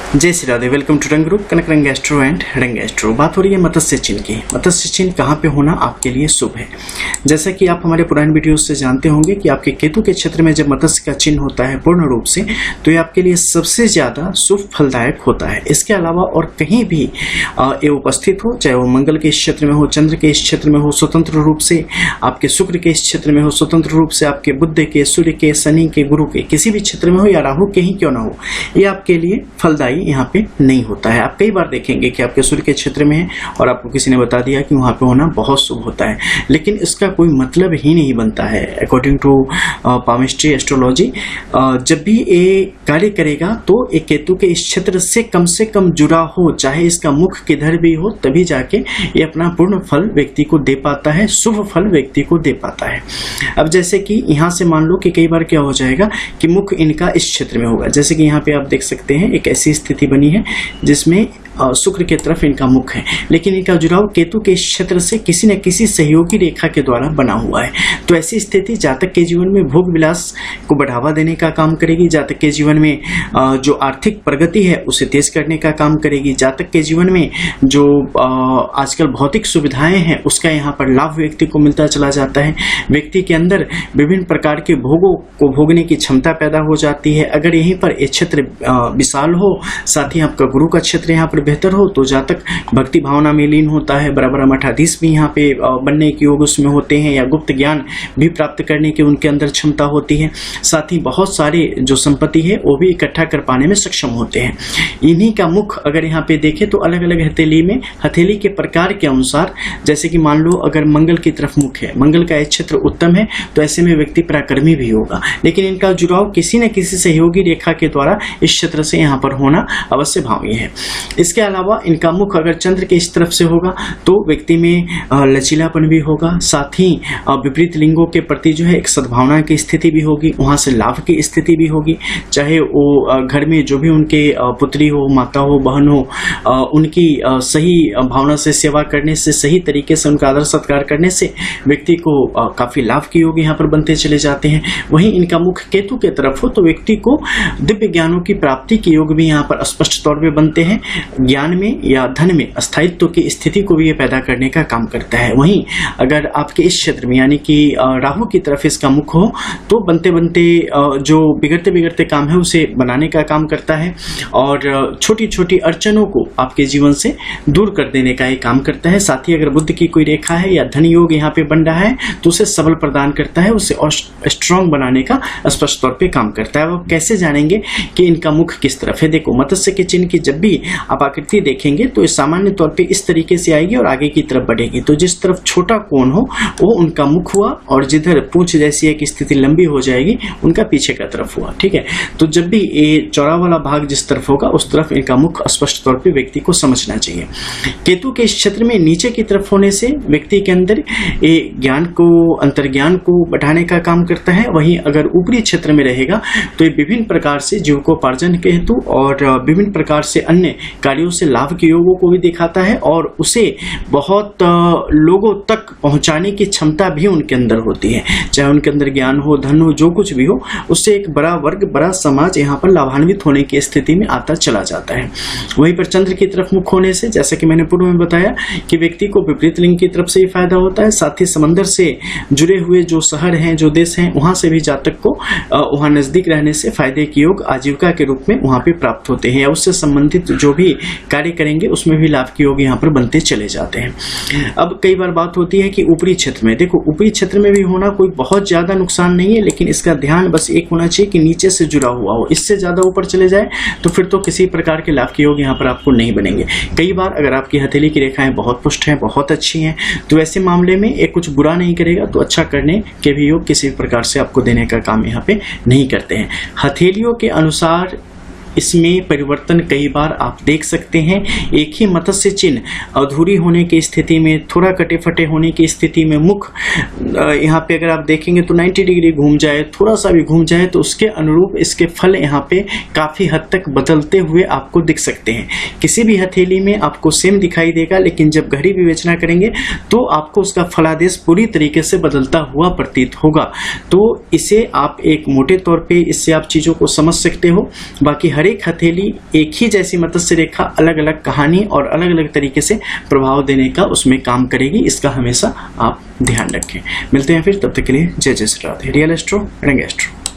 जय Shri Radhe. Welcome to रंग group कनक रंग एस्ट्रो एंड रंग एस्ट्रो। बात हो रही है मत्स्य चिन्ह की। मत्स्य चिन्ह कहाँ पे होना आपके लिए शुभ है। जैसा कि आप हमारे पुराने वीडियोस से जानते होंगे कि आपके केतु के क्षेत्र में जब मत्स्य का चिन्ह होता है पूर्ण रूप से, तो ये आपके लिए सबसे ज्यादा शुभ फलदायक होता है। इसके अलावा और कहीं भी ये उपस्थित हो, चाहे वो मंगल के इस क्षेत्र में हो, चंद्र के इस क्षेत्र में हो, स्वतंत्र रूप से आपके शुक्र के इस क्षेत्र में हो, स्वतंत्र रूप से आपके बुध के, सूर्य के, शनि के, गुरु के किसी भी क्षेत्र में हो या राहु के ही क्यों ना हो, ये आपके लिए फलदायी यहाँ पे नहीं होता है। आप कई बार देखेंगे कि आपके सूर्य के क्षेत्र में है और आपको किसी ने बता दिया कि वहां पे होना बहुत शुभ होता है, लेकिन इसका कोई मतलब ही नहीं बनता है। अकॉर्डिंग टू पामिस्ट्री एस्ट्रोलॉजी, जब भी ये कार्य करेगा तो एक केतु के इस क्षेत्र से कम जुड़ा हो, चाहे इसका मुख किधर भी हो, तभी जाके ये अपना पूर्ण फल व्यक्ति को दे पाता है, शुभ फल व्यक्ति को दे पाता है। अब जैसे कि यहाँ से मान लो कि कई बार क्या हो जाएगा कि मुख इनका इस क्षेत्र में होगा। जैसे कि यहाँ पे आप देख सकते हैं एक ऐसी स्थिति बनी है जिसमें शुक्र के तरफ इनका मुख है, लेकिन इनका जुड़ाव केतु के क्षेत्र से किसी न किसी सहयोगी रेखा के द्वारा बना हुआ है। तो ऐसी स्थिति जातक के जीवन में भोग विलास को बढ़ावा देने का काम करेगी, जातक के जीवन में जो आर्थिक प्रगति है उसे तेज करने का काम करेगी, जातक के जीवन में जो आजकल भौतिक सुविधाएं हैं उसका यहाँ पर लाभ व्यक्ति को मिलता चला जाता है। व्यक्ति के अंदर विभिन्न प्रकार के भोगों को भोगने की क्षमता पैदा हो जाती है। अगर यहीं पर ये क्षेत्र विशाल हो, साथ ही आपका गुरु का क्षेत्र यहाँ पर बेहतर हो, तो जातक भक्ति भावना में लीन होता है। बराबर मठाधीश भी यहाँ पे बनने के योग उसमें होते हैं, या गुप्त ज्ञान भी प्राप्त करने की उनके अंदर क्षमता होती है। साथ ही बहुत सारे जो संपत्ति है वो भी इकट्ठा कर पाने में सक्षम होते हैं। इन्हीं का मुख अगर यहाँ पे देखें तो अलग अलग हथेली में, हथेली के प्रकार के अनुसार, जैसे कि मान लो अगर मंगल की तरफ मुख है, मंगल का एक क्षेत्र उत्तम है, तो ऐसे में व्यक्ति पराक्रमी भी होगा, लेकिन इनका जुड़ाव किसी न किसी सहयोगी रेखा के द्वारा इस क्षेत्र से यहाँ पर होना अवश्य भावी है। इसके अलावा इनका मुख अगर चंद्र के इस तरफ से होगा तो व्यक्ति में लचीलापन भी होगा, साथ ही विपरीत लिंगों के प्रति जो है एक सद्भावना की स्थिति भी होगी, वहां से लाभ की स्थिति भी होगी। चाहे वो घर में जो भी उनके पुत्री हो, माता हो, बहन हो, उनकी सही भावना से सेवा करने से, सही तरीके से उनका आदर सत्कार करने से व्यक्ति को काफी लाभ के योग यहाँ पर बनते चले जाते हैं। वहीं इनका मुख केतु के तरफ हो तो व्यक्ति को दिव्य ज्ञानों की प्राप्ति के योग भी यहाँ पर स्पष्ट तौर पर बनते हैं। ज्ञान में या धन में स्थायित्व की स्थिति को भी ये पैदा करने का काम करता है। वहीं अगर आपके इस क्षेत्र में यानी कि राहु की तरफ इसका मुख हो तो बनते बनते जो बिगड़ते बिगड़ते काम है उसे बनाने का काम करता है, और छोटी छोटी अड़चनों को आपके जीवन से दूर कर देने का ये काम करता है। साथ ही अगर बुद्ध की कोई रेखा है या धन योग यहाँ पे बन रहा है तो उसे सबल प्रदान करता है, उसे और स्ट्रॉन्ग बनाने का स्पष्ट तौर पे काम करता है। अब कैसे जानेंगे कि इनका मुख किस तरफ है? देखो, मत्स्य के चिन्ह की जब भी आप आकृति देखेंगे तो सामान्य तौर पे इस तरीके से आएगी और आगे की तरफ बढ़ेगी। तो जिस तरफ छोटा कोण हो वो उनका मुख हुआ, और जिधर पूंछ जैसी एक स्थिति लंबी हो जाएगी उनका पीछे का तरफ हुआ। ठीक है, तो जब भी ये चौड़ा वाला भाग जिस तरफ होगा उस तरफ इनका मुख स्पष्ट तौर पे व्यक्ति को समझना चाहिए। केतु के इस क्षेत्र में नीचे की तरफ होने से व्यक्ति के अंदर ये ज्ञान को, अंतर्ज्ञान को बढ़ाने का काम करता है। वहीं अगर ऊपरी क्षेत्र में रहेगा तो ये विभिन्न प्रकार से जीविकोपार्जन के हेतु और विभिन्न प्रकार से अन्य कार्यों से लाभ के योगों को भी दिखाता है, और उसे बहुत लोगों तक पहुंचाने की क्षमता भी उनके अंदर होती है। चाहे उनके अंदर ज्ञान हो, धन हो, जो कुछ भी हो, उससे एक बड़ा वर्ग, बड़ा समाज यहाँ पर लाभान्वित होने की स्थिति में आता चला जाता है। वहीं पर चंद्र की तरफ मुख होने से, जैसा कि मैंने पूर्व में बताया कि व्यक्ति को विपरीत लिंग की तरफ से ही फायदा होता है। साथ ही समंदर से जुड़े हुए जो शहर हैं, जो देश हैं, वहां से भी जातक को वहां नजदीक रहने से फायदे के योग आजीविका के रूप में वहां पे प्राप्त होते हैं, या उससे संबंधित जो भी कार्य करेंगे उसमें भी लाभ के योग यहाँ पर बनते चले जाते हैं। अब कई बार बात होती है कि ऊपरी क्षेत्र में, देखो ऊपरी क्षेत्र में भी होना कोई बहुत ज्यादा नुकसान नहीं है, लेकिन इसका ध्यान बस एक होना चाहिए कि नीचे से जुड़ा हुआ हो। इससे ज्यादा ऊपर चले जाए तो फिर तो किसी प्रकार के लाभ के योग यहाँ पर आपको नहीं बनेंगे। कई बार अगर आपकी हथेली की रेखाएं बहुत पुष्ट हैं, बहुत अच्छी हैं, तो ऐसे मामले में एक कुछ बुरा नहीं करेगा, तो अच्छा करने के भी योग किसी प्रकार से आपको देने का काम यहाँ पे नहीं करते हैं। हथेलियों के अनुसार इसमें परिवर्तन कई बार आप देख सकते हैं। एक ही मत्स्य चिन्ह अधूरी होने की स्थिति में, थोड़ा कटे फटे होने की स्थिति में, मुख यहाँ पे अगर आप देखेंगे तो 90 डिग्री घूम जाए, थोड़ा सा भी घूम जाए, तो उसके अनुरूप इसके फल यहाँ पे काफी हद तक बदलते हुए आपको दिख सकते हैं। किसी भी हथेली में आपको सेम दिखाई देगा, लेकिन जब गहरी विवेचना करेंगे तो आपको उसका फलादेश पूरी तरीके से बदलता हुआ प्रतीत होगा। तो इसे आप एक मोटे तौर पे इससे आप चीजों को समझ सकते हो। बाकी हर एक हथेली एक ही जैसी मत्स्य रेखा अलग अलग कहानी और अलग अलग तरीके से प्रभाव देने का उसमें काम करेगी, इसका हमेशा आप ध्यान रखें। मिलते हैं फिर, तब तक के लिए जय जय श्री राधे। रियल एस्ट्रो रंग एस्ट्रो।